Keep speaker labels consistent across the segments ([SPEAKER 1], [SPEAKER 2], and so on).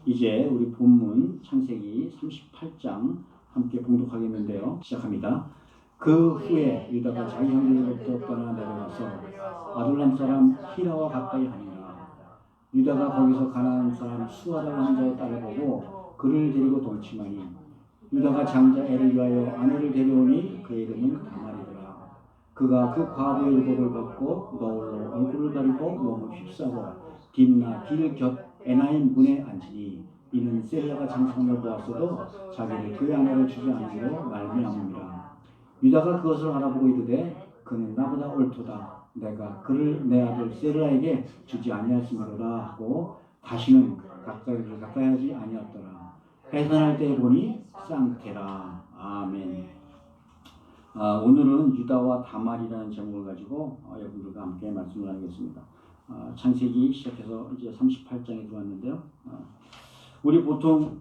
[SPEAKER 1] 이제 우리 본문 창세기 38장 함께 봉독하겠는데요. 시작합니다. 그 후에 유다가 자기 형제들로부터 떠나 내려가서 아둘람 사람 히라와 가까이 하니라. 유다가 거기서 가나안 사람 수아라고 하는 자의 딸을 보고 그를 데리고 동침하니 유다가 장자 애를 위하여 아내를 데려오니 그의 이름은 다말이더라. 그가 그 과부의 의복을 벗고 너울로 얼굴을 가리고 몸을 휩싸고 딥나 길 곁 에나임 문에 앉으니 이는 셀라가 장성을 보았어도 자기를 그의 아내를 주지 않으려 말미암음이라. 유다가 그것을 알아보고 이르되 그는 나보다 옳도다. 내가 그를 내 아들 셀라에게 주지 아니하였으므로라 하고 다시는 가까이 하지 아니었더라. 해산할 때 보니 쌍태라. 아멘. 오늘은 유다와 다말이라는 제목을 가지고 여러분들과 함께 말씀을 나누겠습니다. 창세기 시작해서 이제 38장에 들어왔는데요. 우리 보통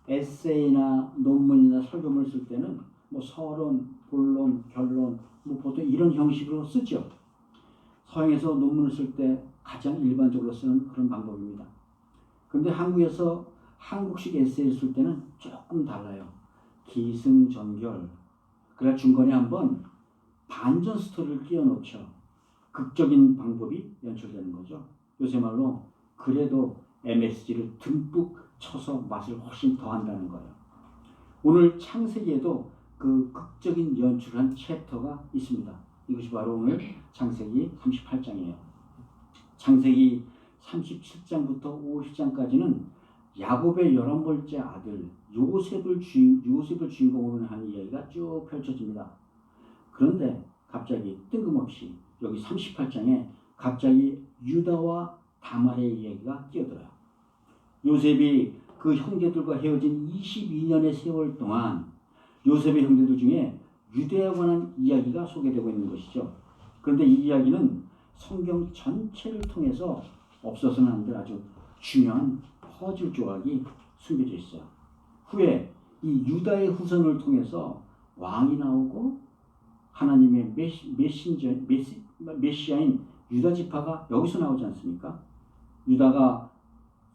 [SPEAKER 1] 에세이나 논문이나 설교문을 쓸 때는 뭐 서론, 본론, 결론 뭐 보통 이런 형식으로 쓰죠. 서양에서 논문을 쓸 때 가장 일반적으로 쓰는 그런 방법입니다. 그런데 한국에서 한국식 에세이를 쓸 때는 조금 달라요. 기승전결. 그래야 중간에 한번 반전 스토리를 끼워 넣죠. 극적인 방법이 연출되는 거죠. 요새 말로 그래도 MSG를 듬뿍 쳐서 맛을 훨씬 더한다는 거예요. 오늘 창세기에도 그 극적인 연출을 한 챕터가 있습니다. 이것이 바로 오늘 창세기 38장이에요. 창세기 37장부터 50장까지는 야곱의 11번째 아들 요셉을 주인공으로 하는 이야기가 쭉 펼쳐집니다. 그런데 갑자기 뜬금없이 여기 38장에 갑자기 유다와 다말의 이야기가 끼어들어요. 요셉이 그 형제들과 헤어진 22년의 세월 동안 요셉의 형제들 중에 유대에 관한 이야기가 소개되고 있는 것이죠. 그런데 이 이야기는 성경 전체를 통해서 없어서는 안 될 아주 중요한 퍼즐 조각이 숨겨져 있어요. 후에 이 유다의 후손을 통해서 왕이 나오고 하나님의 메시아인 유다 지파가 여기서 나오지 않습니까? 유다가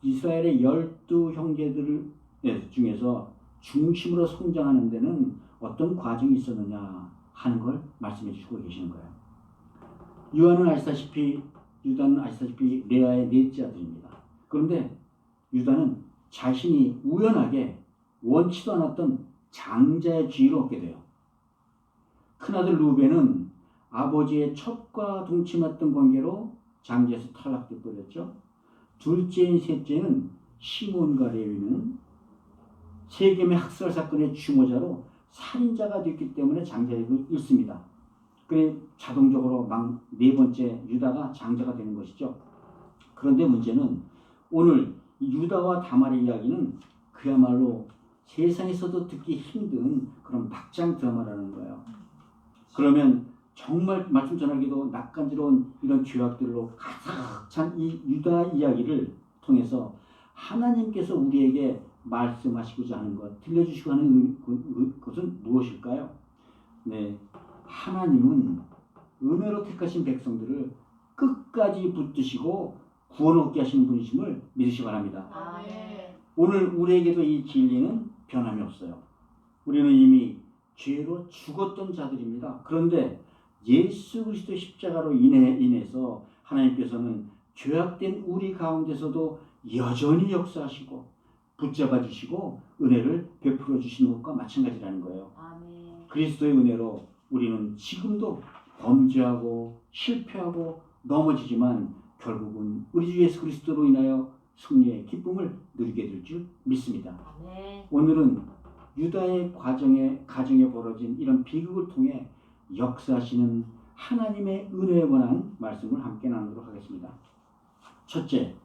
[SPEAKER 1] 이스라엘의 12형제들 중에서 중심으로 성장하는 데는 어떤 과정이 있었느냐 하는 걸 말씀해 주시고 계시는 거예요. 유다는 아시다시피 레아의 넷째 아들입니다. 그런데 유다는 자신이 우연하게 원치도 않았던 장자의 지위를 얻게 돼요. 큰아들 루벤은 아버지의 첩과 동침했던 관계로 장자에서 탈락돼 버렸죠. 둘째인 셋째는 시몬과 레위는 세겜의 학살 사건의 주모자로 살인자가 됐기 때문에 장자를 잃습니다. 그래 자동적으로 네 번째 유다가 장자가 되는 것이죠. 그런데 문제는 오늘 유다와 다말의 이야기는 그야말로 세상에서도 듣기 힘든 그런 막장 드라마라는 거예요. 그러면 정말 말씀 전하기도 낯간지러운 이런 죄악들로 가득 찬 이 유다 이야기를 통해서 하나님께서 우리에게 말씀하시고자 하는 것, 들려주시고 하는 것은 무엇일까요? 네, 하나님은 은혜로 택하신 백성들을 끝까지 붙드시고 구원 얻게 하시는 분이심을 믿으시기 바랍니다. 오늘 우리에게도 이 진리는 변함이 없어요. 우리는 이미 죄로 죽었던 자들입니다. 그런데 예수 그리스도의 십자가로 인해서 하나님께서는 죄악된 우리 가운데서도 여전히 역사하시고 붙잡아 주시고 은혜를 베풀어 주시는 것과 마찬가지라는 거예요. 아멘. 그리스도의 은혜로 우리는 지금도 범죄하고 실패하고 넘어지지만 결국은 우리 주 예수 그리스도로 인하여 승리의 기쁨을 누리게 될 줄 믿습니다. 아멘. 오늘은 유다의 가정에 벌어진 이런 비극을 통해 역사하시는 하나님의 은혜에 관한 말씀을 함께 나누도록 하겠습니다. 첫째,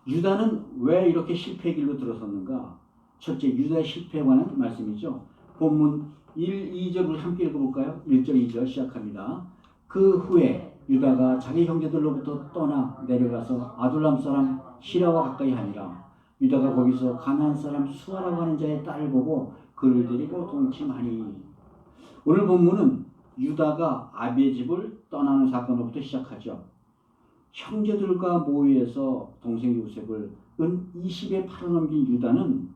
[SPEAKER 1] 유다는 왜 이렇게 실패의 길로 들어섰는가? 첫째, 유다의 실패에 관한 말씀이죠. 본문 1, 2절을 함께 읽어볼까요? 1절, 2절 시작합니다. 그 후에 유다가 자기 형제들로부터 떠나 내려가서 아둘람 사람 히라와 가까이 하니라. 유다가 거기서 가나안 사람 수아라고 하는 자의 딸을 보고 그를 데리고 동침하니. 오늘 본문은 유다가 아비의 집을 떠나는 사건으로부터 시작하죠. 형제들과 모의해서 동생 요셉을 은 20에 팔아넘긴 유다는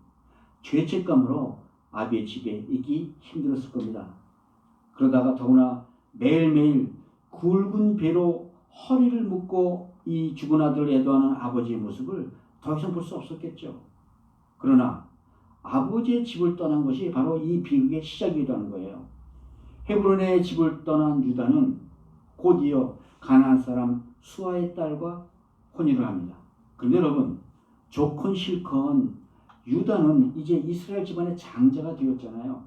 [SPEAKER 1] 죄책감으로 아비의 집에 있기 힘들었을 겁니다. 그러다가 더구나 매일매일 굵은 배로 허리를 묶고 이 죽은 아들을 애도하는 아버지의 모습을 더 이상 볼 수 없었겠죠. 그러나 아버지의 집을 떠난 것이 바로 이 비극의 시작이기도 하는 거예요. 헤브론의 집을 떠난 유다는 곧이어 가나안 사람 수아의 딸과 혼인을 합니다. 그런데 여러분, 좋건 싫건 유다는 이제 이스라엘 집안의 장자가 되었잖아요.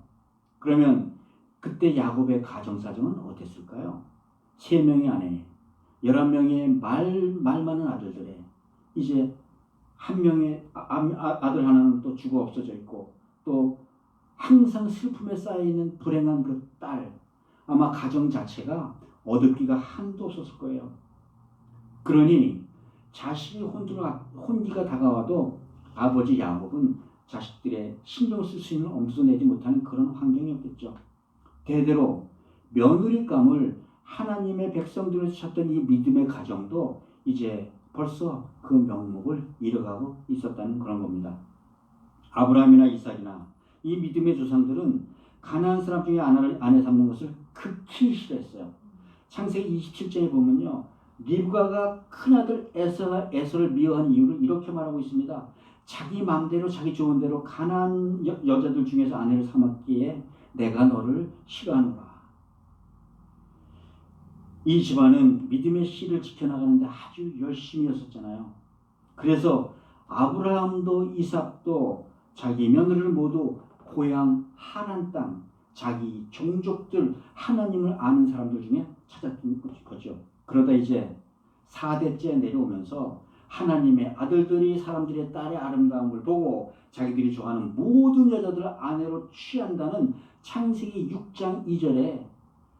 [SPEAKER 1] 그러면 그때 야곱의 가정사정은 어땠을까요? 3명의 아내, 11명의 말 많은 아들들에 이제 한 명의 아들 하나는 또 죽어 없어져 있고, 또 항상 슬픔에 쌓여있는 불행한 그 딸, 아마 가정 자체가 어둡기가 한도 없었을 거예요. 그러니 자식이 혼기가 다가와도 아버지 야곱은 자식들의 신경 쓸 수 있는 엄두도 내지 못하는 그런 환경이었겠죠. 대대로 며느리감을 하나님의 백성들을 찾던 이 믿음의 가정도 이제 벌써 그 명목을 잃어가고 있었다는 그런 겁니다. 아브라함이나 이삭이나 이 믿음의 조상들은 가나안 사람 중에 아내 삼는 것을 극히 싫어했어요. 창세기 27장에 보면요, 리브가가 큰아들 에서를 미워한 이유를 이렇게 말하고 있습니다. 자기 마음대로 자기 좋은 대로 가나안 여자들 중에서 아내를 삼았기에 내가 너를 싫어하노라. 이 집안은 믿음의 씨를 지켜나가는데 아주 열심히 했었잖아요. 그래서 아브라함도 이삭도 자기 며느리를 모두 고향 하란 땅, 자기 종족들, 하나님을 아는 사람들 중에 찾았던 거죠. 그러다 이제 4대째 내려오면서 하나님의 아들들이 사람들의 딸의 아름다움을 보고 자기들이 좋아하는 모든 여자들을 아내로 취한다는 창세기 6장 2절에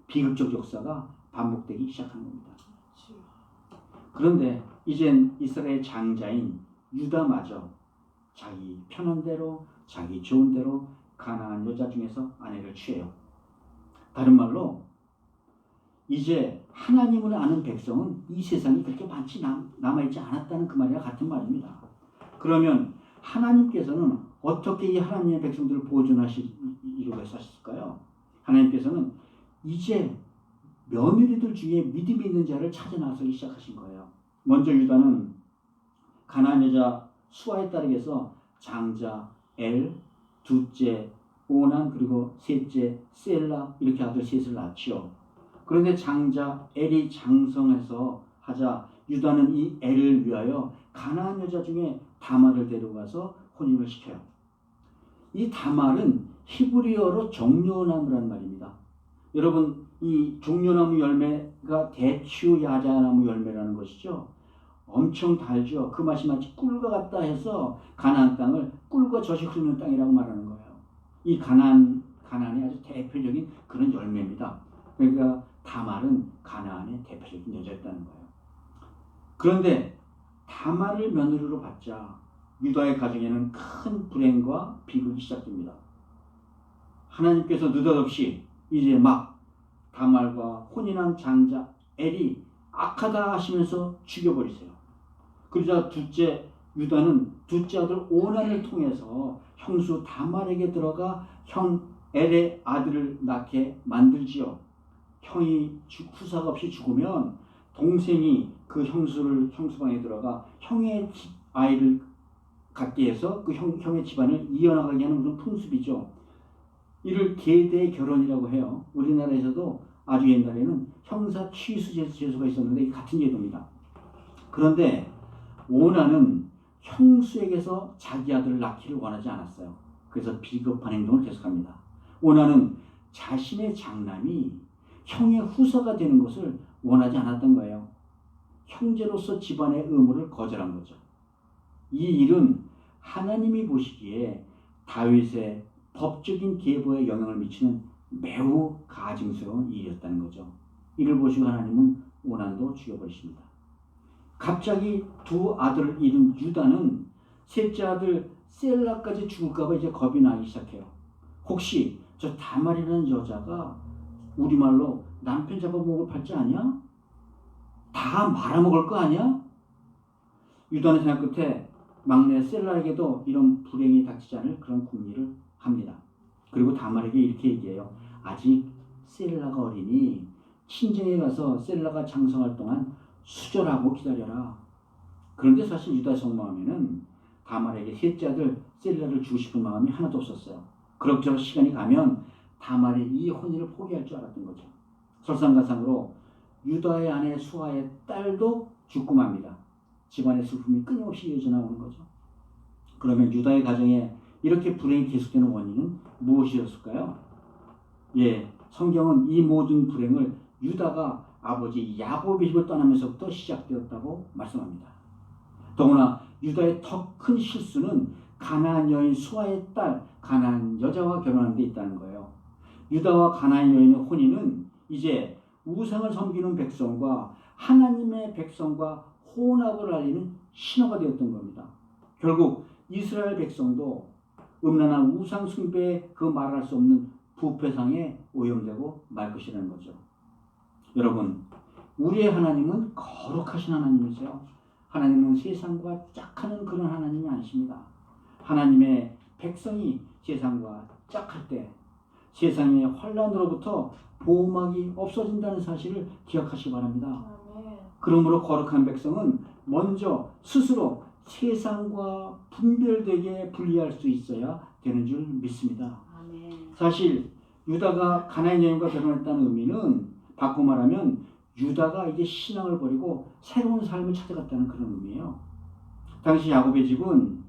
[SPEAKER 1] 비극적 역사가 반복되기 시작한 겁니다. 그런데 이젠 이스라엘 장자인 유다마저 자기 편한 대로, 자기 좋은 대로 가나안 여자 중에서 아내를 취해요. 다른 말로 이제 하나님을 아는 백성은 이 세상에 그렇게 많지 남아있지 않았다는 그 말이랑 같은 말입니다. 그러면 하나님께서는 어떻게 이 하나님의 백성들을 보존하시려고 하셨을까요? 하나님께서는 이제 며느리들 중에 믿음이 있는 자를 찾아 나서기 시작하신 거예요. 먼저 유다는 가나안 여자 수아에 따르게서 장자 엘, 둘째 오난, 그리고 셋째 셀라, 이렇게 아들 셋을 낳지요. 그런데 장자 엘이 장성해서 하자 유다는 이 엘을 위하여 가나안 여자 중에 다말을 데려가서 혼인을 시켜요. 이 다말은 히브리어로 종려나무라는 말입니다. 여러분, 이 종려나무 열매가 대추 야자나무 열매라는 것이죠. 엄청 달죠. 그 맛이 마치 꿀과 같다 해서 가나안 땅을 꿀과 젖이 흐르는 땅이라고 말하는 거예요. 이 가나안의 아주 대표적인 그런 열매입니다. 그러니까 다말은 가나안의 대표적인 여자였다는 거예요. 그런데 다말을 며느리로 받자 유다의 가정에는 큰 불행과 비극이 시작됩니다. 하나님께서 느닷없이 이제 막 다말과 혼인한 장자 엘이 악하다 하시면서 죽여버리세요. 그러자 둘째 유다는 둘째 아들 오난을 통해서 형수 다말에게 들어가 형 엘의 아들을 낳게 만들지요. 형이 후사가 없이 죽으면 동생이 그 형수방에 들어가 형의 아이를 갖게 해서 그 형의 집안을 이어나가게 하는 그런 풍습이죠. 이를 계대 결혼이라고 해요. 우리나라에서도 아주 옛날에는 형사 취수 제도가 있었는데 같은 제도입니다. 그런데 오나는 형수에게서 자기 아들을 낳기를 원하지 않았어요. 그래서 비겁한 행동을 계속합니다. 오나는 자신의 장남이 형의 후사가 되는 것을 원하지 않았던 거예요. 형제로서 집안의 의무를 거절한 거죠. 이 일은 하나님이 보시기에 다윗의 법적인 계보에 영향을 미치는 매우 가증스러운 일이었다는 거죠. 이를 보시고 하나님은 오난도 죽여버리십니다. 갑자기 두 아들을 잃은 유다는 셋째 아들 셀라까지 죽을까봐 이제 겁이 나기 시작해요. 혹시 저 다말이라는 여자가 우리말로 남편 잡아먹을 팔자 아니야? 다 말아먹을 거 아니야? 유다는 생각 끝에 막내 셀라에게도 이런 불행이 닥치지 않을 그런 궁리를 합니다. 그리고 다말에게 이렇게 얘기해요. 아직 셀라가 어리니 친정에 가서 셀라가 장성할 동안 수절하고 기다려라. 그런데 사실 유다의 속마음에는 다말에게 셋째 아들 셀라를 주고 싶은 마음이 하나도 없었어요. 그럭저럭 시간이 가면 다말의 이 혼인을 포기할 줄 알았던 거죠. 설상가상으로 유다의 아내 수아의 딸도 죽고 맙니다. 집안의 슬픔이 끊임없이 이어져 나오는 거죠. 그러면 유다의 가정에 이렇게 불행이 계속되는 원인은 무엇이었을까요? 성경은 이 모든 불행을 유다가 아버지 야곱의 집을 떠나면서부터 시작되었다고 말씀합니다. 더구나 유다의 더 큰 실수는 가나안 여인 수아의 딸 가나안 여자와 결혼한 데 있다는 거예요. 유다와 가나안 여인의 혼인은 이제 우상을 섬기는 백성과 하나님의 백성과 혼합을 알리는 신호가 되었던 겁니다. 결국 이스라엘 백성도 음란한 우상 숭배에 그 말할 수 없는 부패상에 오염되고 말 것이라는 거죠. 여러분, 우리의 하나님은 거룩하신 하나님이세요. 하나님은 세상과 짝하는 그런 하나님이 아니십니다. 하나님의 백성이 세상과 짝할 때 세상의 환난으로부터 보호막이 없어진다는 사실을 기억하시기 바랍니다. 그러므로 거룩한 백성은 먼저 스스로 세상과 분별되게 분리할 수 있어야 되는 줄 믿습니다. 사실 유다가 가나안 여인과 결혼했다는 의미는 바꿔 말하면 유다가 이제 신앙을 버리고 새로운 삶을 찾아갔다는 그런 의미예요. 당시 야곱의 집은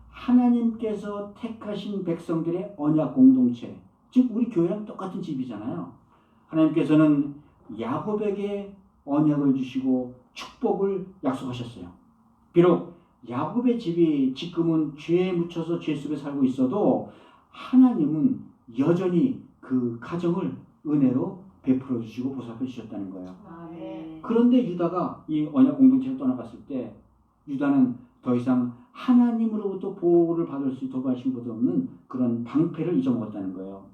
[SPEAKER 1] 하나님께서 택하신 백성들의 언약 공동체, 즉 우리 교회랑 똑같은 집이잖아요. 하나님께서는 야곱에게 언약을 주시고 축복을 약속하셨어요. 비록 야곱의 집이 지금은 죄에 묻혀서 죄 속에 살고 있어도 하나님은 여전히 그 가정을 은혜로 베풀어 주시고 보살펴 주셨다는 거예요. 그런데 유다가 이 언약 공동체를 떠나갔을 때 유다는 더 이상 하나님으로부터 보호를 받을 수 도발하신 것도 없는 그런 방패를 잊어먹었다는 거예요.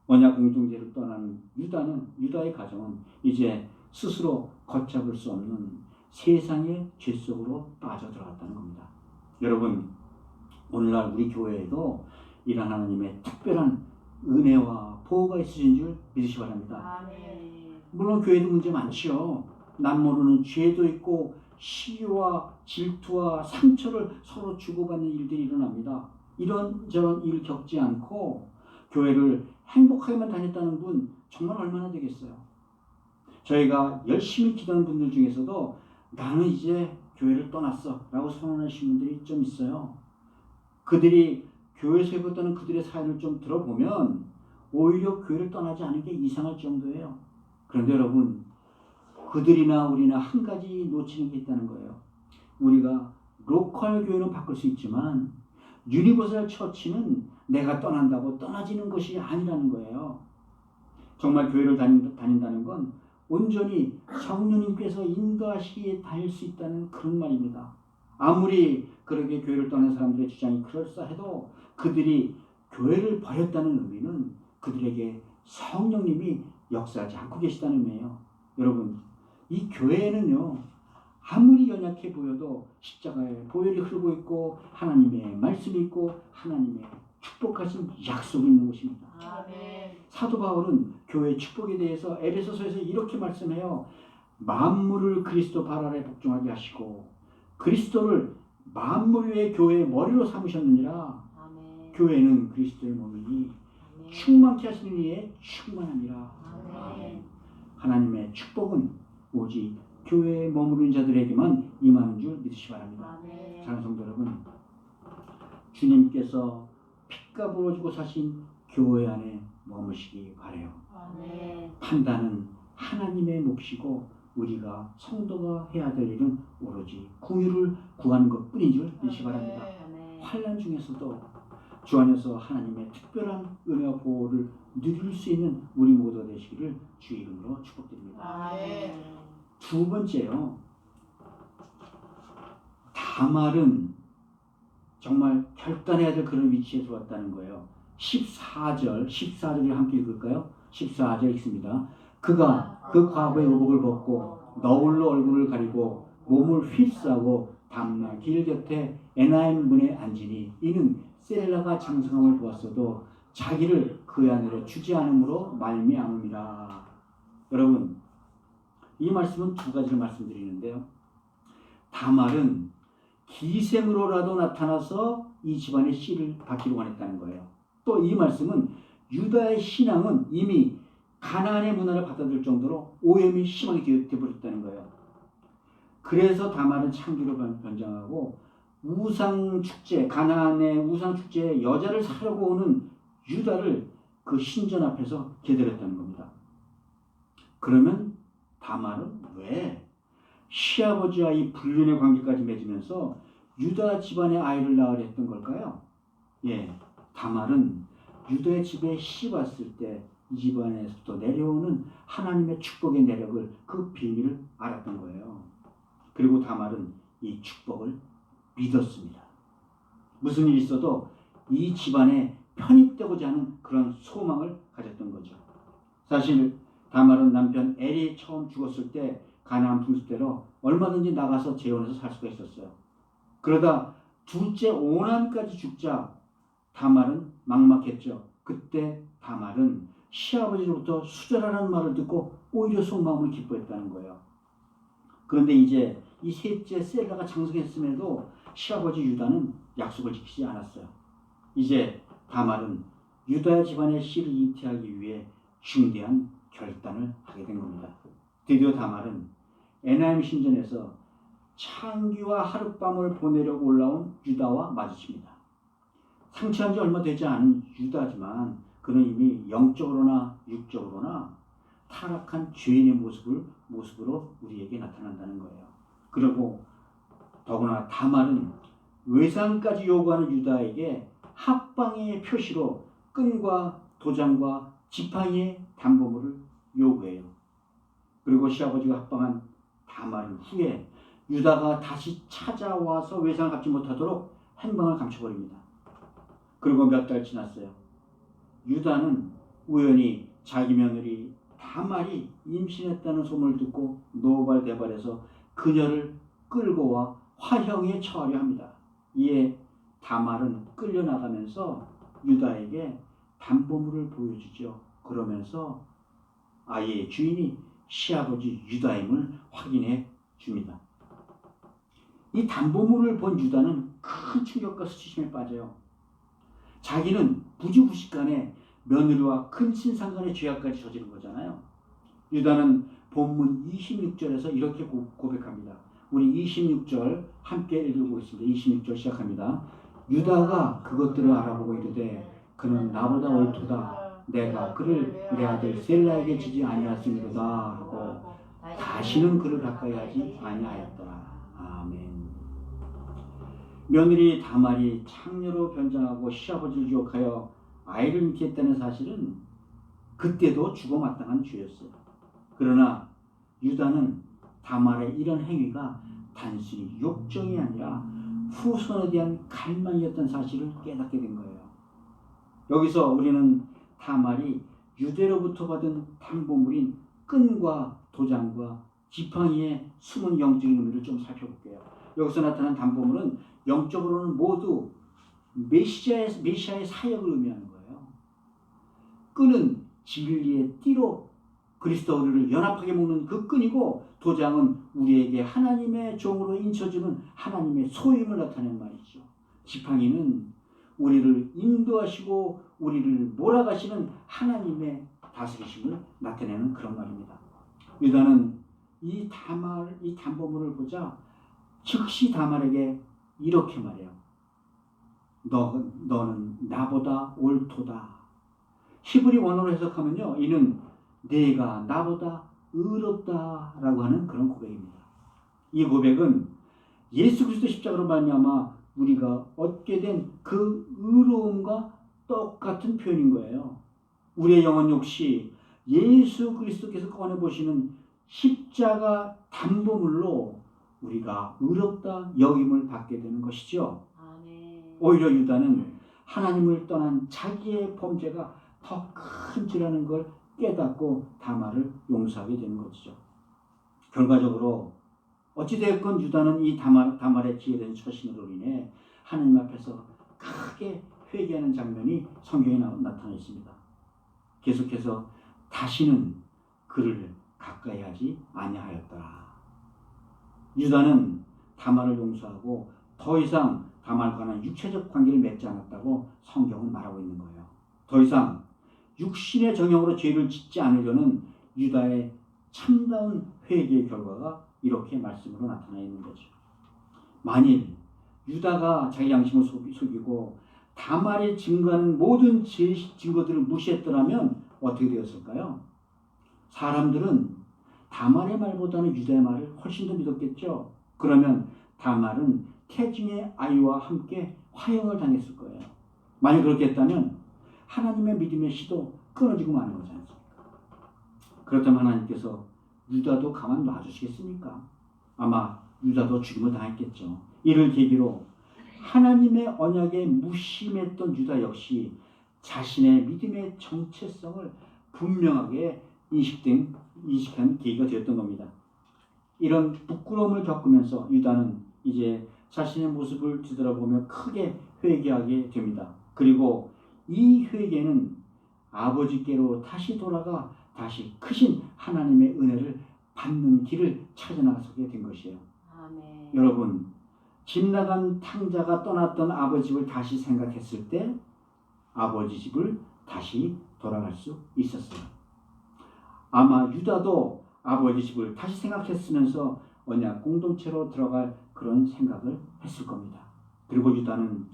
[SPEAKER 1] 언약 공동체를 떠난 유다의 가정은 이제 스스로 걷잡을 수 없는 세상의 죄 속으로 빠져들어갔다는 겁니다. 여러분, 오늘날 우리 교회에도 이런 하나님의 특별한 은혜와 보호가 있으신 줄 믿으시기 바랍니다. 물론 교회도 문제 많지요. 남 모르는 죄도 있고 시기와 질투와 상처를 서로 주고받는 일들이 일어납니다. 이런저런 일 겪지 않고 교회를 행복하게만 다녔다는 분 정말 얼마나 되겠어요. 저희가 열심히 기도하는 분들 중에서도 나는 이제 교회를 떠났어 라고 선언하신 분들이 좀 있어요. 그들이 교회에서 해봤다는 그들의 사연을 좀 들어보면 오히려 교회를 떠나지 않은 게 이상할 정도예요. 그런데 여러분, 그들이나 우리나 한 가지 놓치는 게 있다는 거예요. 우리가 로컬 교회는 바꿀 수 있지만 유니버설 처치는 내가 떠난다고 떠나지는 것이 아니라는 거예요. 정말 교회를 다닌다는 건 온전히 성령님께서 인도하시기에 다닐 수 있다는 그런 말입니다. 아무리 그렇게 교회를 떠난 사람들의 주장이 그럴싸해도 그들이 교회를 버렸다는 의미는 그들에게 성령님이 역사하지 않고 계시다는 의미예요. 여러분, 이 교회에는요, 아무리 연약해 보여도 십자가에 보혈이 흐르고 있고 하나님의 말씀이 있고 하나님의 축복하신 약속이 있는 곳입니다.
[SPEAKER 2] 아멘.
[SPEAKER 1] 사도 바울은 교회의 축복에 대해서 에베소서에서 이렇게 말씀해요. 만물을 그리스도 발 아래 복종하게 하시고 그리스도를 만물 위의 교회의 머리로 삼으셨느니라.
[SPEAKER 2] 아멘.
[SPEAKER 1] 교회는 그리스도의 몸이니
[SPEAKER 2] 아멘.
[SPEAKER 1] 충만케 하시는 이에 충만함이라.
[SPEAKER 2] 아멘.
[SPEAKER 1] 하나님의 축복은 오직 교회에 머무르는 자들에게만 임하는 줄 믿으시기 바랍니다.
[SPEAKER 2] 아멘.
[SPEAKER 1] 사랑하는 성도 여러분, 주님께서 피값으로 주고 사신 교회 안에 머무시기 바라요.
[SPEAKER 2] 아멘.
[SPEAKER 1] 판단은 하나님의 몫이고 우리가 성도가 해야 될 일은 오로지 긍휼을 구하는 것뿐인 줄 믿으시기 바랍니다.
[SPEAKER 2] 아멘.
[SPEAKER 1] 환난 중에서도 주 안에서 하나님의 특별한 은혜와 보호를 누릴 수 있는 우리 모두가 되시기를 주의 이름으로 축복드립니다.
[SPEAKER 2] 아멘.
[SPEAKER 1] 두 번째요. 다말은 정말 결단해야 될 그런 위치에 들어왔다는 거예요. 14절을 함께 읽을까요? 14절 읽습니다. 그가 그 과거의 의복을 벗고 너울로 얼굴을 가리고 몸을 휩싸고 다음날 길 곁에 에나임 문에 앉으니 이는 셀라가 장성함을 보았어도 자기를 그 안으로 주지 않음으로 말미암음이라. 여러분, 이 말씀은 두 가지를 말씀드리는데요. 다말은 기생으로라도 나타나서 이 집안의 씨를 받기를 원했다는 거예요. 또 이 말씀은 유다의 신앙은 이미 가나안의 문화를 받아들일 정도로 오염이 심하게 되어버렸다는 거예요. 그래서 다말은 창기로 변장하고 우상축제, 가나안의 우상축제에 여자를 사려고 오는 유다를 그 신전 앞에서 기다렸다는 겁니다. 그러면 다말은 왜 시아버지와 이 불륜의 관계까지 맺으면서 유다 집안의 아이를 낳으려 했던 걸까요? 예, 다말은 유다의 집에 씨 왔을 때 이 집안에서부터 내려오는 하나님의 축복의 내력을, 그 비밀을 알았던 거예요. 그리고 다말은 이 축복을 믿었습니다. 무슨 일이 있어도 이 집안에 편입되고자 하는 그런 소망을 가졌던 거죠. 사실 다말은 남편 엘이 처음 죽었을 때 가나안 풍습대로 얼마든지 나가서 재혼해서 살 수가 있었어요. 그러다 둘째 오난까지 죽자 다말은 막막했죠. 그때 다말은 시아버지로부터 수절하라는 말을 듣고 오히려 속마음을 기뻐했다는 거예요. 그런데 이제 이 셋째 셀라가 장성했음에도 시아버지 유다는 약속을 지키지 않았어요. 이제 다말은 유다 집안의 씨를 잉태하기 위해 중대한 결단을 하게 된 겁니다. 드디어 다말은 에나임 신전에서 창기와 하룻밤을 보내려고 올라온 유다와 마주칩니다. 상처한 지 얼마 되지 않은 유다지만 그는 이미 영적으로나 육적으로나 타락한 죄인의 모습으로 우리에게 나타난다는 거예요. 그리고 더구나 다말은 외상까지 요구하는 유다에게 합방의 표시로 끈과 도장과 지팡이의 담보물을 요구해요. 그리고 시아버지가 합방한 다말 후에 유다가 다시 찾아와서 외상을 갚지 못하도록 행방을 감춰버립니다. 그리고 몇 달 지났어요. 유다는 우연히 자기 며느리 다말이 임신했다는 소문을 듣고 노발대발해서 그녀를 끌고 와 화형에 처하려 합니다. 이에 다말은 끌려나가면서 유다에게 담보물을 보여주죠. 그러면서 아이의 주인이 시아버지 유다임을 확인해 줍니다. 이 담보물을 본 유다는 큰 충격과 수치심에 빠져요. 자기는 부지구식간에 며느리와 큰 친상간의 죄악까지 저지른 거잖아요. 유다는 본문 26절에서 이렇게 고백합니다. 우리 26절 함께 읽어보겠습니다. 26절 시작합니다. 유다가 그것들을 알아보고 이르되 그는 나보다 옳도다. 내가 그를 내 아들 셀라에게 지지 아니하였음이로다 하고 다시는 그를 가까이 하지 아니하였더라. 아멘. 며느리 다말이 창녀로 변장하고 시아버지를 유혹하여 아이를 잉태했다는 사실은 그때도 죽어마땅한 죄였어요. 그러나 유다는 다말의 이런 행위가 단순히 욕정이 아니라 후손에 대한 갈망이었던 사실을 깨닫게 된 거예요. 여기서 우리는 다말이 유대로부터 받은 담보물인 끈과 도장과 지팡이의 숨은 영적인 의미를 좀 살펴볼게요. 여기서 나타난 담보물은 영적으로는 모두 메시아의 사역을 의미하는 거예요. 끈은 진리의 띠로 그리스도를 연합하게 묶는 그 끈이고, 도장은 우리에게 하나님의 종으로 인쳐주는 하나님의 소임을 나타내는 말이죠. 지팡이는 우리를 인도하시고 우리를 몰아가시는 하나님의 다스리심을 나타내는 그런 말입니다. 유다는 이 담보물을 보자 즉시 다말에게 이렇게 말해요. 너는 나보다 옳도다. 히브리 원어로 해석하면요, 이는 내가 나보다 의롭다라고 하는 그런 고백입니다. 이 고백은 예수 그리스도 십자가로 말미암아 우리가 얻게 된 그 의로움과 똑같은 표현인 거예요. 우리의 영혼 역시 예수 그리스도께서 꺼내보시는 십자가 담보물로 우리가 의롭다 여김을 받게 되는 것이죠.
[SPEAKER 2] 아멘.
[SPEAKER 1] 오히려 유다는 하나님을 떠난 자기의 범죄가 더 큰 죄라는 걸 깨닫고 다말을 용서하게 되는 것이죠. 결과적으로 어찌되었건 유다는 이 다말의 기회된 처신으로 인해 하나님 앞에서 크게 회개하는 장면이 성경에 나타나 있습니다. 계속해서 다시는 그를 가까이 하지 아니하였더라. 유다는 다말을 용서하고 더 이상 다말과는 육체적 관계를 맺지 않았다고 성경은 말하고 있는 거예요. 더 이상 육신의 정형으로 죄를 짓지 않으려는 유다의 참다운 회개의 결과가 이렇게 말씀으로 나타나 있는 거죠. 만일 유다가 자기 양심을 속이고 다말이 증거하는 모든 증거들을 무시했더라면 어떻게 되었을까요? 사람들은 다말의 말보다는 유다의 말을 훨씬 더 믿었겠죠. 그러면 다말은 태중의 아이와 함께 화형을 당했을 거예요. 만약 그렇게 했다면 하나님의 믿음의 시도 끊어지고 마는 거지 않습니까? 그렇다면 하나님께서 유다도 가만 놔주시겠습니까? 아마 유다도 죽임을 당했겠죠. 이를 계기로 하나님의 언약에 무심했던 유다 역시 자신의 믿음의 정체성을 분명하게 인식한 계기가 되었던 겁니다. 이런 부끄러움을 겪으면서 유다는 이제 자신의 모습을 뒤돌아보며 크게 회개하게 됩니다. 그리고 이 회개는 아버지께로 다시 돌아가 다시 크신 하나님의 은혜를 받는 길을 찾아나가게 된 것이에요.
[SPEAKER 2] 아멘.
[SPEAKER 1] 여러분, 집 나간 탕자가 떠났던 아버지 집을 다시 생각했을 때 아버지 집을 다시 돌아갈 수 있었어요. 아마 유다도 아버지 집을 다시 생각했으면서 언약 공동체로 들어갈 그런 생각을 했을 겁니다. 그리고 유다는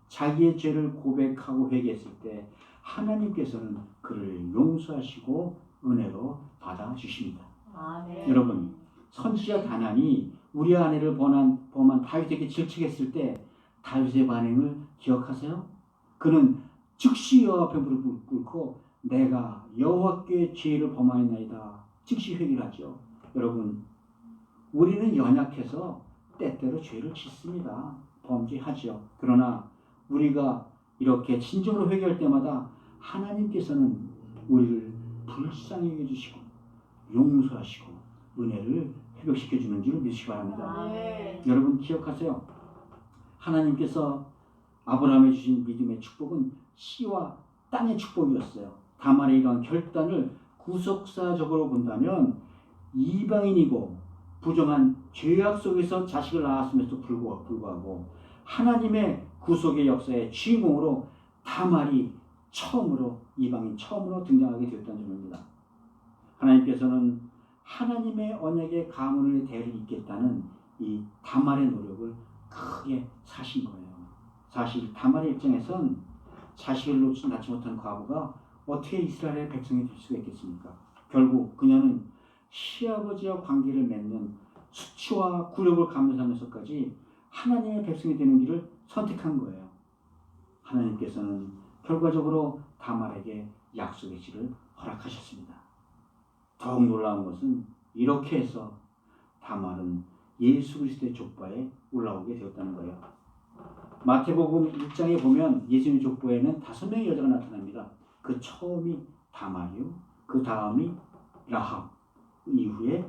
[SPEAKER 1] 자기의 죄를 고백하고 회개했을 때 하나님께서는 그를 용서하시고 은혜로 받아주십니다.
[SPEAKER 2] 아멘.
[SPEAKER 1] 여러분, 선지자 다난이 우리아 아내를 범한 다윗에게 질책했을 때 다윗의 반응을 기억하세요? 그는 즉시 여호와 앞에 무릎을 꿇고 내가 여호와께 죄를 범하였나이다. 즉시 회개를 하죠. 여러분, 우리는 연약해서 때때로 죄를 짓습니다. 범죄하죠. 그러나 우리가 이렇게 진정으로 회개할 때마다 하나님께서는 우리를 불쌍히 여겨주시고 용서하시고 은혜를 회복시켜 주는 줄 믿으시기 바랍니다.
[SPEAKER 2] 아멘.
[SPEAKER 1] 여러분 기억하세요. 하나님께서 아브라함에 주신 믿음의 축복은 씨와 땅의 축복이었어요. 다말의 이러한 결단을 구속사적으로 본다면 이방인이고 부정한 죄악 속에서 자식을 낳았음에도 불구하고 하나님의 구속의 역사의 주인공으로 다말이 이방인 처음으로 등장하게 되었다는 점입니다. 하나님께서는 하나님의 언약의 가문의 대를 잇겠다는 이 다말의 노력을 크게 사신 거예요. 사실 다말의 입장에선 자식을 낳지 못한 과부가 어떻게 이스라엘의 백성이 될 수가 있겠습니까? 결국 그녀는 시아버지와 관계를 맺는 수치와 굴욕을 감수하면서까지 하나님의 백성이 되는 길을 선택한 거예요. 하나님께서는 결과적으로 다말에게 약속의 질을 허락하셨습니다. 더욱 놀라운 것은 이렇게 해서 다말은 예수 그리스도의 족보에 올라오게 되었다는 거예요. 마태복음 1장에 보면 예수님의 족보에는 5명의 여자가 나타납니다. 그 처음이 다말이요, 그 다음이 라합, 이후에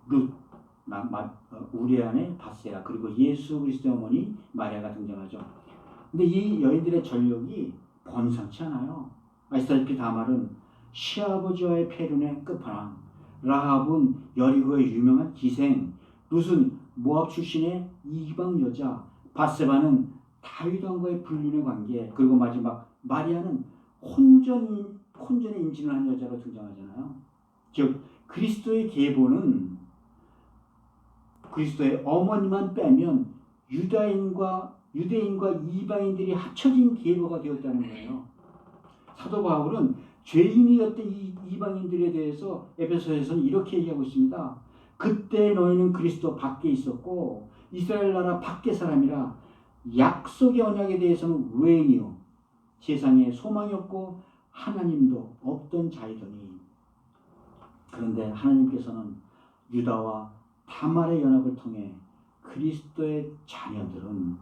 [SPEAKER 1] 룻, 우리아 내 바세라, 그리고 예수 그리스도의 어머니 마리아가 등장하죠. 근데 이 여인들의 전력이 범상치 않아요. 아시다시피 다말은 시아버지와의 폐륜의 끝판왕, 라합은 여리고의 유명한 기생, 룻은 모압 출신의 이방 여자, 바세바는 다윗 왕과의 불륜의 관계, 그리고 마지막 마리아는 혼전에 임신을 한 여자로 등장하잖아요. 즉 그리스도의 계보는 그리스도의 어머니만 빼면 유대인과 이방인들이 합쳐진 계보가 되었다는 거예요. 사도 바울은 죄인이었던 이 이방인들에 대해서 에베소에서는 이렇게 얘기하고 있습니다. 그때 너희는 그리스도 밖에 있었고 이스라엘 나라 밖의 사람이라 약속의 언약에 대해서는 외인이요 세상에 소망이 없고 하나님도 없던 자이더니, 그런데 하나님께서는 유다와 다말의 연합을 통해 그리스도의 자녀들은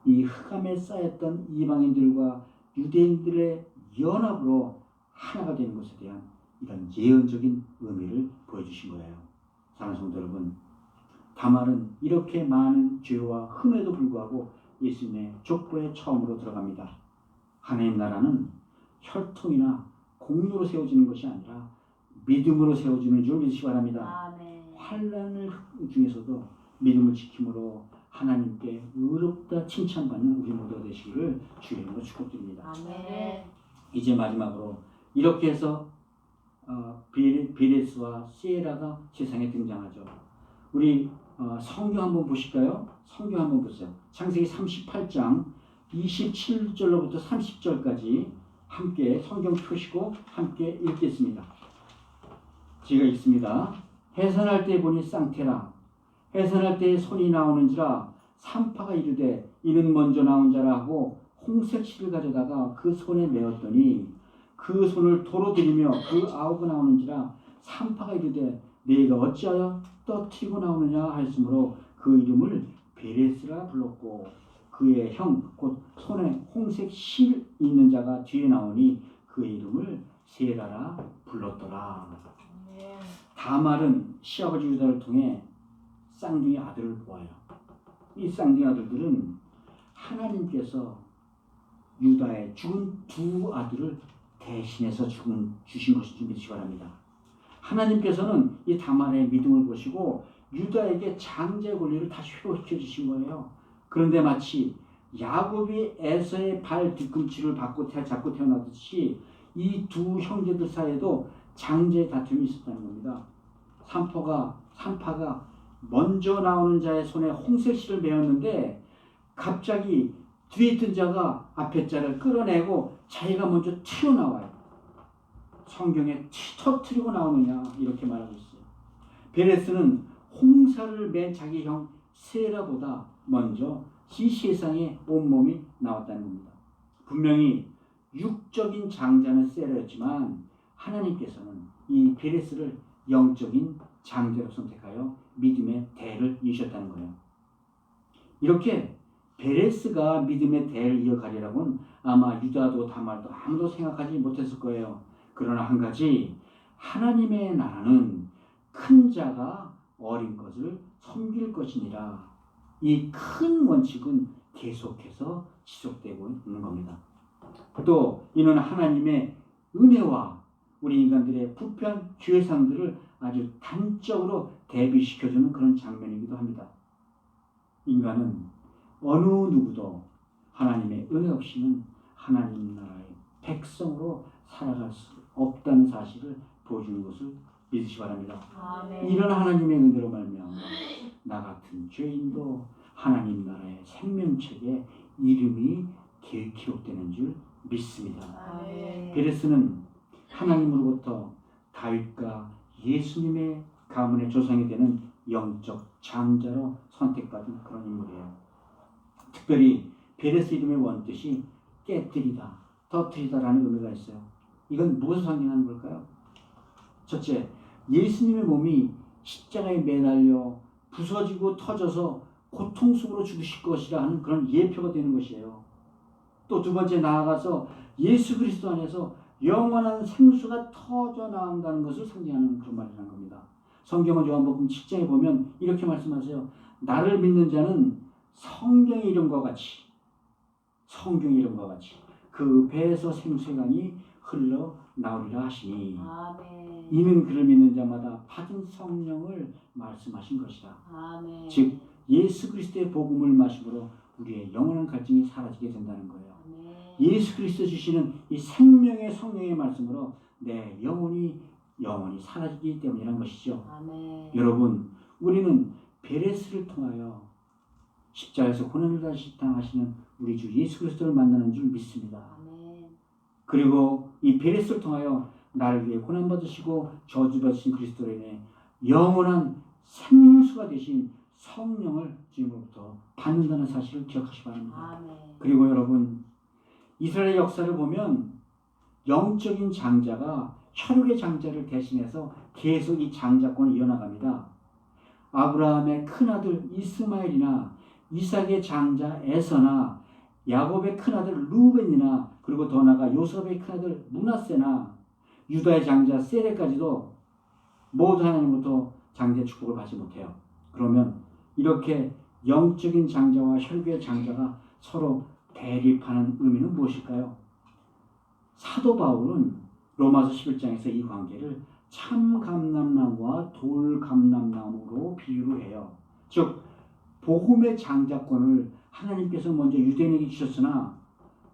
[SPEAKER 1] 이 흑암에 쌓였던 이방인들과 유대인들의 연합으로 하나가 되는 것에 대한 이런 예언적인 의미를 보여주신 거예요. 사랑하는 성도 여러분, 다말은 이렇게 많은 죄와 흠에도 불구하고 예수님의 족보에 처음으로 들어갑니다. 하나님 나라는 혈통이나 공로로 세워지는 것이 아니라 믿음으로 세워지는 줄 믿으시기 바랍니다.
[SPEAKER 2] 아멘.
[SPEAKER 1] 환난을 중에서도 믿음을 지킴으로 하나님께 의롭다 칭찬받는 우리 모두가 되시기를 주의 이름으로 축복드립니다.
[SPEAKER 2] 아멘.
[SPEAKER 1] 이제 마지막으로 이렇게 해서 베레스와 시에라가 세상에 등장하죠. 우리 성경 한번 보실까요? 성경 한번 보세요. 창세기 38장 27절로부터 30절까지 함께 성경 펴시고 함께 읽겠습니다. 제가 읽습니다. 해산할 때 보니 쌍태라. 해산할 때 손이 나오는지라 산파가 이르되 이는 먼저 나온 자라 하고 홍색 실을 가져다가 그 손에 메었더니 그 손을 도로 들이며 그 아우가 나오는지라 산파가 이르되 네가 어찌하여 떠트리고 나오느냐 하였으므로 그 이름을 베레스라 불렀고 그의 형 곧 손에 홍색 실 있는 자가 뒤에 나오니 그의 이름을 세라라 불렀더라.
[SPEAKER 2] 아멘.
[SPEAKER 1] 다말은 시아버지 유다를 통해 쌍둥이 아들을 보아요. 이 쌍둥이 아들들은 하나님께서 유다의 죽은 두 아들을 대신해서 주신 것인 줄 믿으시기 바랍니다. 하나님께서는 이 다말의 믿음을 보시고 유다에게 장자의 권리를 다시 회복시켜 주신 거예요. 그런데 마치 야곱이 에서의 발 뒤꿈치를 잡고 태어나듯이 이 두 형제들 사이에도 장자의 다툼이 있었다는 겁니다. 산파가 먼저 나오는 자의 손에 홍색 실을 메었는데 갑자기 뒤에 있던 자가 앞에 자를 끌어내고 자기가 먼저 튀어나와요. 성경에 터뜨리고 나오느냐 이렇게 말하고 있어요. 베레스는 홍사를 맨 자기 형 세라보다 먼저 이 세상에 온몸이 나왔다는 겁니다. 분명히 육적인 장자는 세라였지만 하나님께서는 이 베레스를 영적인 장자로 선택하여 믿음의 대를 이으셨다는 거예요. 이렇게 베레스가 믿음의 대를 이어가리라고는 아마 유다도 다말도 아무도 생각하지 못했을 거예요. 그러나 한 가지, 하나님의 나라는 큰 자가 어린 것을 섬길 것이니라. 이 큰 원칙은 계속해서 지속되고 있는 겁니다. 또 이는 하나님의 은혜와 우리 인간들의 불편 죄상들을 아주 단적으로 대비시켜주는 그런 장면이기도 합니다. 인간은 어느 누구도 하나님의 은혜 없이는 하나님 나라의 백성으로 살아갈 수 없다는 사실을 보여주는 것을 믿으시기 바랍니다.
[SPEAKER 2] 아멘.
[SPEAKER 1] 이런 하나님의 은혜로 말미암아 나 같은 죄인도 하나님 나라의 생명책에 이름이 기록되는 줄 믿습니다.
[SPEAKER 2] 아멘.
[SPEAKER 1] 베레스는 하나님으로부터 다윗과 예수님의 가문의 조상이 되는 영적 장자로 선택받은 그런 인물이에요. 특별히 베레스 이름의 원뜻이 깨뜨리다, 터뜨리다라는 의미가 있어요. 이건 무엇을 상징하는 걸까요? 첫째, 예수님의 몸이 십자가에 매달려 부서지고 터져서 고통스러워 죽으실 것이라 하는 그런 예표가 되는 것이에요. 또 두 번째 나아가서 예수 그리스도 안에서 영원한 생수가 터져 나온다는 것을 상징하는 그런 말이라는 겁니다. 성경은 요한복음 7장에 보면 이렇게 말씀하세요. 나를 믿는 자는 성경의 이름과 같이 그 배에서 생수의 강이 흘러 나오리라 하시니
[SPEAKER 2] 아멘.
[SPEAKER 1] 이는 그를 믿는 자마다 받은 성령을 말씀하신 것이라.
[SPEAKER 2] 아멘.
[SPEAKER 1] 즉 예수 그리스도의 복음을 마심으로 우리의 영원한 갈증이 사라지게 된다는 거예요.
[SPEAKER 2] 아멘.
[SPEAKER 1] 예수 그리스도 주시는 이 생명의 성령의 말씀으로 내 영혼이 사라지기 때문이라는 것이죠.
[SPEAKER 2] 아멘.
[SPEAKER 1] 여러분, 우리는 베레스를 통하여 십자가에서 고난을 당하시는 우리 주 예수 그리스도를 만나는 줄 믿습니다.
[SPEAKER 2] 아멘.
[SPEAKER 1] 그리고 이 베레스를 통하여 나를 위해 고난받으시고 저주받으신 그리스도로 인해 영원한 생수가 되신 성령을 주님으로부터 받는다는 사실을 기억하시기 바랍니다.
[SPEAKER 2] 아멘.
[SPEAKER 1] 그리고 여러분, 이스라엘 역사를 보면 영적인 장자가 혈육의 장자를 대신해서 계속 이 장자권을 이어나갑니다. 아브라함의 큰아들 이스마엘이나 이삭의 장자 에서나 야곱의 큰아들 루벤이나 그리고 더 나아가 요셉의 큰아들 므낫세나 유다의 장자 세레까지도 모두 하나님부터 장자의 축복을 받지 못해요. 그러면 이렇게 영적인 장자와 혈육의 장자가 서로 대립하는 의미는 무엇일까요? 사도 바울은 로마서 11장에서 이 관계를 참감람나무와 돌감람나무로 비유를 해요. 즉 복음의 장자권을 하나님께서 먼저 유대인에게 주셨으나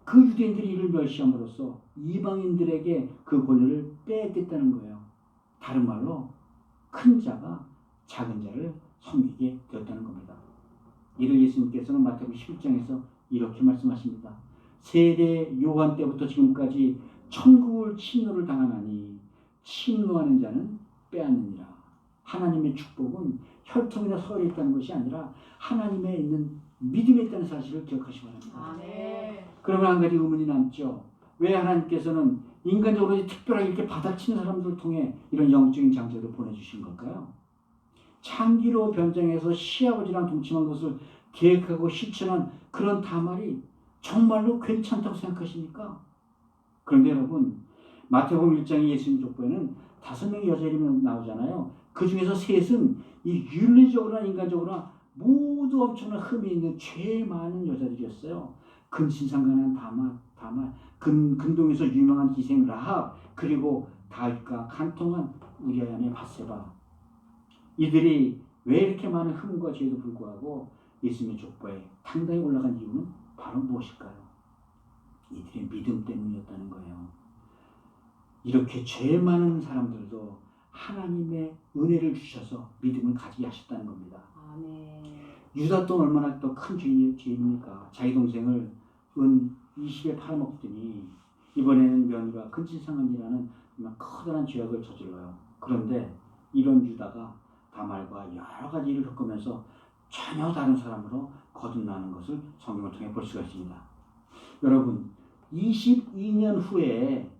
[SPEAKER 1] 그 유대인들이 이를 멸시함으로써 이방인들에게 그 권리를 빼앗겼다는 거예요. 다른 말로 큰 자가 작은 자를 섬기게 되었다는 겁니다. 이를 예수님께서는 마태복음 11장에서 이렇게 말씀하십니다. 세례 요한 때부터 지금까지 천국을 침노를 당하나니 침노하는 자는 빼앗느니라. 하나님의 축복은 혈통이나 서열에 있다는 것이 아니라 하나님에 있는 믿음에 있다는 사실을 기억하시기 바랍니다.
[SPEAKER 2] 아멘.
[SPEAKER 1] 그러면 한 가지 의문이 남죠. 왜 하나님께서는 인간적으로 특별하게 이렇게 바닥치는 사람들을 통해 이런 영적인 장자를 보내주신 걸까요? 창기로 변장해서 시아버지랑 동침한 것을 계획하고 실천한 그런 다말이 정말로 괜찮다고 생각하십니까? 그런데 여러분, 마태복음 1장의 예수님 족보에는 5명의 여자 이름이 나오잖아요. 그 중에서 셋은 이 윤리적으로나 인간적으로나 모두 엄청난 흠이 있는 죄 많은 여자들이었어요. 근신상간한 다말, 근동에서 유명한 기생 라합, 그리고 다윗과 간통한 우리아의 아내 밧세바. 이들이 왜 이렇게 많은 흠과 죄에도 불구하고 예수님의 족보에 당당히 올라간 이유는 바로 무엇일까요? 이들의 믿음 때문이었다는 거예요. 이렇게 죄 많은 사람들도 하나님의 은혜를 주셔서 믿음을 가지게 하셨다는 겁니다.
[SPEAKER 2] 아멘.
[SPEAKER 1] 유다 또 얼마나 또 큰 죄인입니까? 자기 동생을 은 20에 팔아먹더니 이번에는 며느리가 근친상간이라는 커다란 죄악을 저질러요. 그런데 이런 유다가 다말과 여러 가지 일을 겪으면서 전혀 다른 사람으로 거듭나는 것을 성경을 통해 볼 수가 있습니다. 여러분, 22년 후에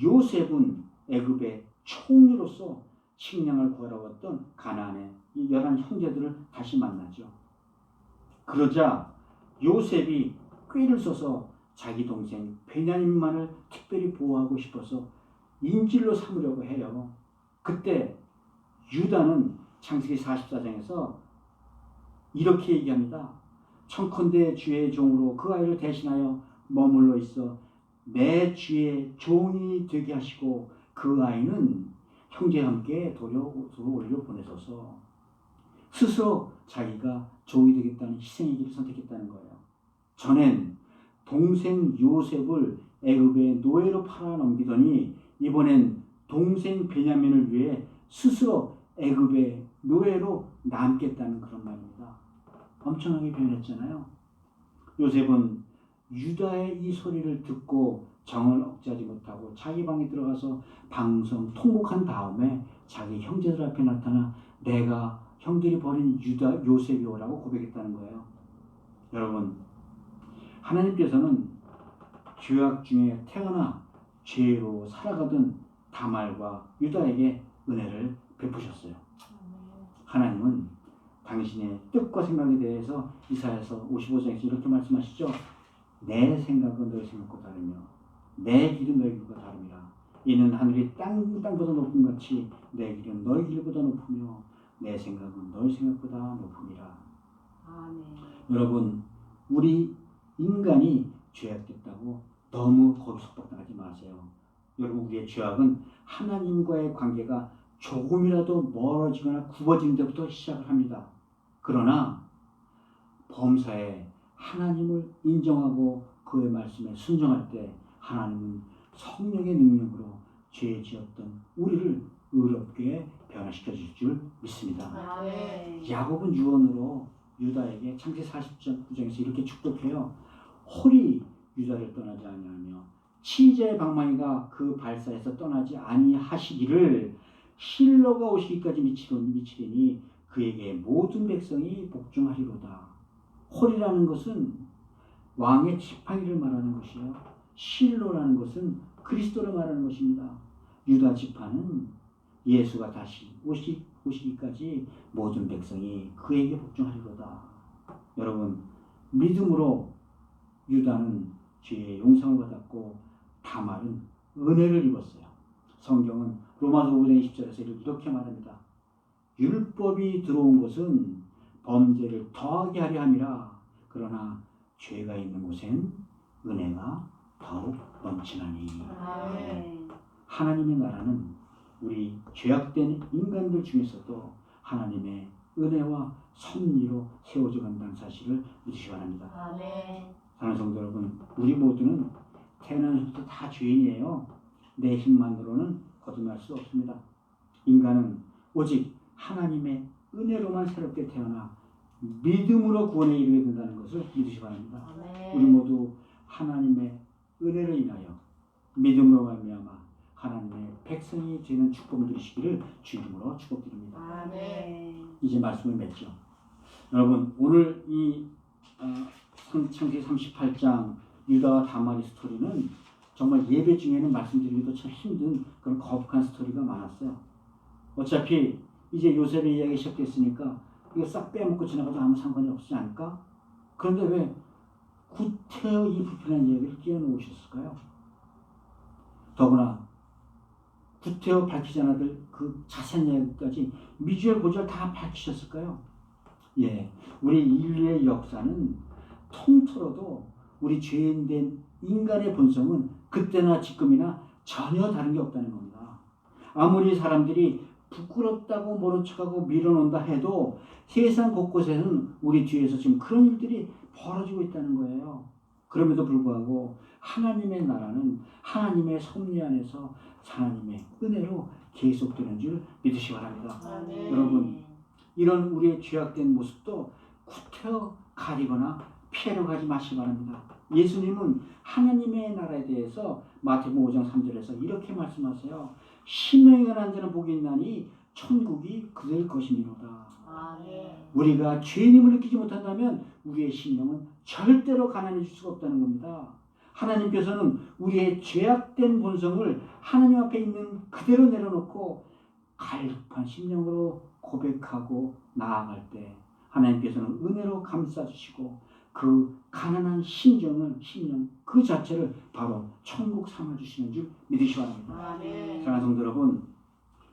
[SPEAKER 1] 요셉은 애굽의 총리로서 식량을 구하러 왔던 가나안의 11 형제들을 다시 만나죠. 그러자 요셉이 꾀를 써서 자기 동생 베냐민만을 특별히 보호하고 싶어서 인질로 삼으려고 해요. 그때 유다는 창세기 44장에서 이렇게 얘기합니다. 청컨대 주의 종으로 그 아이를 대신하여 머물러 있어 내 주의 종이 되게 하시고 그 아이는 형제와 함께 도로 보내소서. 스스로 자기가 종이 되겠다는 희생의 길을 선택했다는 거예요. 전엔 동생 요셉을 애굽의 노예로 팔아넘기더니 이번엔 동생 베냐민을 위해 스스로 애굽의 노예로 남겠다는 그런 말입니다. 엄청나게 표현했잖아요. 요셉은 유다의 이 소리를 듣고 정을 억제하지 못하고 자기 방에 들어가서 방송 통곡한 다음에 자기 형제들 앞에 나타나 내가 형들이 버린 유다 요셉이오라고 고백했다는 거예요. 여러분, 하나님께서는 죄악 중에 태어나 죄로 살아가던 다말과 유다에게 은혜를 베푸셨어요. 하나님은 당신의 뜻과 생각에 대해서 이사야서 55장에서 이렇게 말씀하시죠. 내 생각은 너희 생각과 다르며 내 길은 너희 길과 다름이라. 이는 하늘이 땅보다 높은 같이 내 길은 너희 길보다 높으며 내 생각은 너희 생각보다 높음이라.
[SPEAKER 2] 아멘.
[SPEAKER 1] 여러분, 우리 인간이 죄악됐다고 너무 거기 속박당하지 마세요. 여러분, 우리의 죄악은 하나님과의 관계가 조금이라도 멀어지거나 굽어진 데부터 시작을 합니다. 그러나 범사에 하나님을 인정하고 그의 말씀에 순종할 때 하나님은 성령의 능력으로 죄 지었던 우리를 의롭게 변화시켜 주실 줄 믿습니다.
[SPEAKER 2] 아멘.
[SPEAKER 1] 야곱은 유언으로 유다에게 창세기 49장에서 이렇게 축복해요. 홀이 유다를 떠나지 아니하며 치자의 방망이가 그 발사에서 떠나지 아니하시기를 실로가 오시기까지 미치리니 그에게 모든 백성이 복종하리로다. 홀이라는 것은 왕의 지팡이를 말하는 것이요, 실로라는 것은 그리스도를 말하는 것입니다. 유다 지파는 예수가 다시 오시기까지 모든 백성이 그에게 복종하리로다. 여러분, 믿음으로 유다는 죄의 용서를 받았고 다말은 은혜를 입었어요. 성경은 로마서 5장 20절에서 이렇게 말합니다. 율법이 들어온 것은 범죄를 더하게 하려 함이라. 그러나 죄가 있는 곳엔 은혜가 더욱 넘치나니.
[SPEAKER 2] 아멘.
[SPEAKER 1] 하나님의 나라는 우리 죄악된 인간들 중에서도 하나님의 은혜와 섭리로 세워져 간다는 사실을 믿으시기 바랍니다.
[SPEAKER 2] 아멘.
[SPEAKER 1] 사랑하는 성도 여러분, 우리 모두는 태어나서부터 다 죄인이에요. 내 힘만으로는 거듭날 수 없습니다. 인간은 오직 하나님의 은혜로만 새롭게 태어나 믿음으로 구원에 이르게 된다는 것을 믿으시기 바랍니다.
[SPEAKER 2] 아멘.
[SPEAKER 1] 우리 모두 하나님의 은혜를 인하여 믿음으로 말미암아 하나님의 백성이 되는 축복을 누리시기를 주 이름으로 축복드립니다.
[SPEAKER 2] 아멘.
[SPEAKER 1] 이제 말씀을 맺죠. 여러분, 오늘 이 창세기 38장 유다와 다말의 스토리는 정말 예배 중에는 말씀드리기도 참 힘든 그런 거북한 스토리가 많았어요. 어차피 이제 요셉의 이야기 시작됐으니까 이거 싹 빼먹고 지나가도 아무 상관이 없지 않을까? 그런데 왜 구태여 이 불편한 이야기를 끼워놓으셨을까요? 더구나 구태여 밝히지 않아들 그 자세한 이야기까지 미주엘 고주엘 다 밝히셨을까요? 예, 우리 인류의 역사는 통틀어도 우리 죄인된 인간의 본성은 그때나 지금이나 전혀 다른 게 없다는 겁니다. 아무리 사람들이 부끄럽다고 모른 척하고 밀어놓는다 해도 세상 곳곳에는 우리 뒤에서 지금 그런 일들이 벌어지고 있다는 거예요. 그럼에도 불구하고 하나님의 나라는 하나님의 섭리 안에서 하나님의 은혜로 계속되는 줄 믿으시기 바랍니다.
[SPEAKER 2] 아멘.
[SPEAKER 1] 여러분, 이런 우리의 죄악된 모습도 구태여 가리거나 피하려 가지 마시기 바랍니다. 예수님은 하나님의 나라에 대해서 마태복음 5장 3절에서 이렇게 말씀하세요. 심령이 가난한 자는 복이 있나니 천국이 그들 것이니로다.
[SPEAKER 2] 아멘.
[SPEAKER 1] 우리가 죄인임을 느끼지 못한다면 우리의 심령은 절대로 가난해질 수가 없다는 겁니다. 하나님께서는 우리의 죄악된 본성을 하나님 앞에 있는 그대로 내려놓고 갈급한 심령으로 고백하고 나아갈 때 하나님께서는 은혜로 감싸주시고 그 가난한 심령 그 자체를 바로 천국 삼아주시는 줄 믿으시기 바랍니다.
[SPEAKER 2] 아멘.
[SPEAKER 1] 사랑하는 성도 여러분,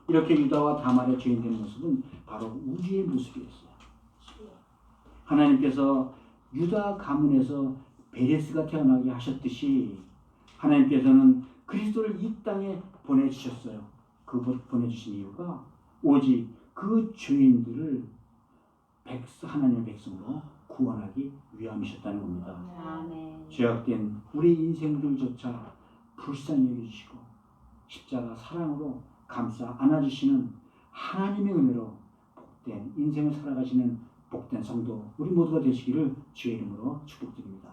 [SPEAKER 1] 이렇게 유다와 다말의 죄인된 모습은 바로 우리의 모습이었어요. 하나님께서 유다 가문에서 베레스가 태어나게 하셨듯이 하나님께서는 그리스도를 이 땅에 보내주셨어요. 그 보내주신 이유가 오직 그 죄인들을 하나님의 백성으로 구원하기 위함이셨다는 겁니다.
[SPEAKER 2] 아멘.
[SPEAKER 1] 죄악된 우리 인생들조차 불쌍히 여겨주시고 십자가 사랑으로 감싸 안아주시는 하나님의 은혜로 복된 인생을 살아가시는 복된 성도 우리 모두가 되시기를 주의 이름으로 축복드립니다.